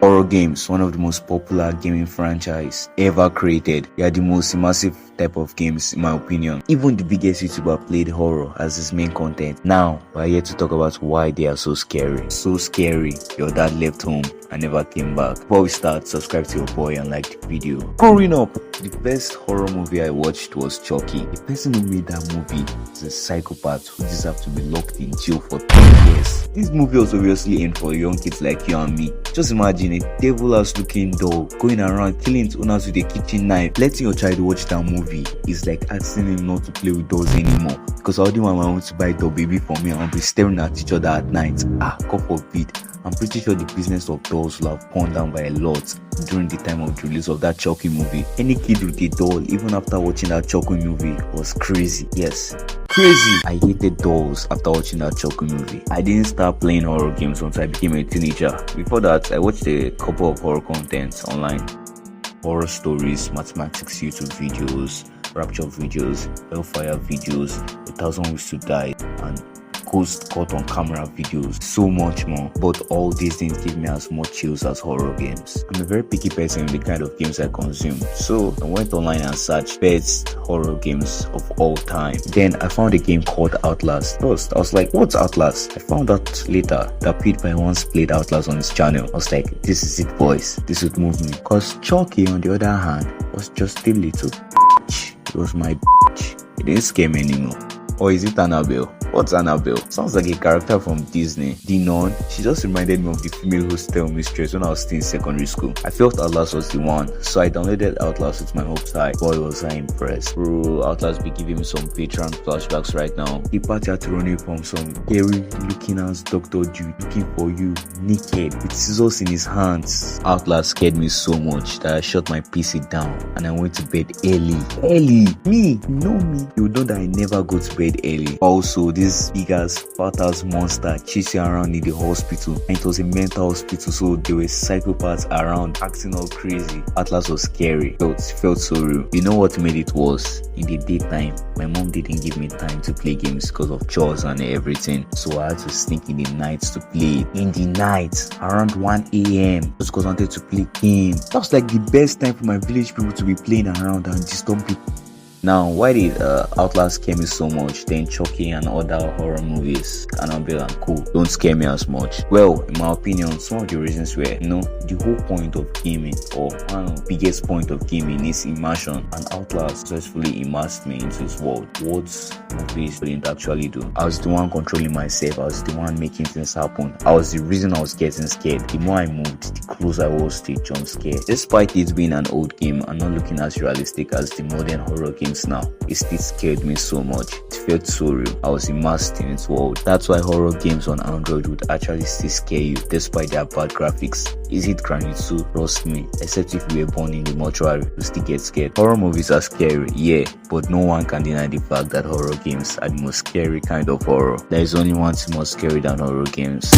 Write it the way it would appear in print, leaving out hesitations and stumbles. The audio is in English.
Horror games, one of the most popular gaming franchise ever created. They are the most immersive type of games in my opinion. Even the biggest YouTuber played horror as his main content. Now, we're here to talk about why they are so scary. So scary, your dad left home and never came back. Before we start, subscribe to your boy and like the video. Growing up, the best horror movie I watched was Chucky. The person who made that movie is a psychopath who deserves to be locked in jail for 10 years. This movie was obviously aimed for young kids like you and me. Just imagine a devil-ass looking doll going around killing its owners with a kitchen knife. Letting your child watch that movie is like asking him not to play with dolls anymore. Because I wouldn't want my mom to buy a doll baby for me and I'll be staring at each other at night. God forbid. I'm pretty sure the business of dolls will have gone down by a lot during the time of the release of that Chucky movie. Any kid with a doll, even after watching that Chucky movie, was crazy. Yes, crazy. I hated dolls after watching that Chucky movie. I didn't start playing horror games once I became a teenager. Before that, I watched a couple of horror contents online. Horror stories, mathematics YouTube videos, rapture videos, hellfire videos, 1,000 Ways to Die, and ghost caught on camera videos, so much more. But all these things give me as much chills as horror games. I'm a very picky person in the kind of games I consume, so I went online and searched best horror games of all time. Then I found a game called Outlast. First, I was like, what's Outlast? I found out later that PewDiePie once played Outlast on his channel. I was like, this is it boys, this would move me. Cause Chucky on the other hand was just a little bitch. It was my bitch. It didn't scare me anymore. Or is it Annabelle? What's Annabelle? Sounds like a character from Disney. The Nun, she just reminded me of the female hostel mistress when I was still in secondary school. I felt Outlast was the one, so I downloaded Outlast with my hopes high. Boy, was I impressed. Bro, Outlast be giving me some veteran flashbacks right now. The party had to run away from some scary looking ass Dr. Dude looking for you, naked, with scissors in his hands. Outlast scared me so much that I shut my PC down and I went to bed early. Me, know me. You know that I never go to bed early. Also, this big ass fat ass monster chasing around in the hospital, and it was a mental hospital, so there were psychopaths around acting all crazy. Outlast was scary. Felt so real. You know what made it worse? In the daytime, my mom didn't give me time to play games because of chores and everything, so I had to sneak in the nights to play. In the night, around 1 a.m. just because I wanted to play game. That was like the best time for my village people to be playing around and disturb people. Now, why did Outlast scare me so much? Then Chucky and other horror movies, Annabelle and co, don't scare me as much? Well, in my opinion, some of the reasons were, the whole point of gaming, or one of the biggest point of gaming, is immersion. And Outlast successfully immersed me into his world. What movies didn't actually do. I was the one controlling myself. I was the one making things happen. I was the reason I was getting scared. The more I moved, the closer I was to a jump scare. Despite it being an old game and not looking as realistic as the modern horror games now, it still scared me so much. It felt so real. I was immersed in its world. That's why horror games on Android would actually still scare you despite their bad graphics. Is it cranny too? Trust me, except if you were born in the mortuary, you still get scared. Horror movies are scary, yeah, but no one can deny the fact that horror games are the most scary kind of horror. There is only one thing more scary than horror games.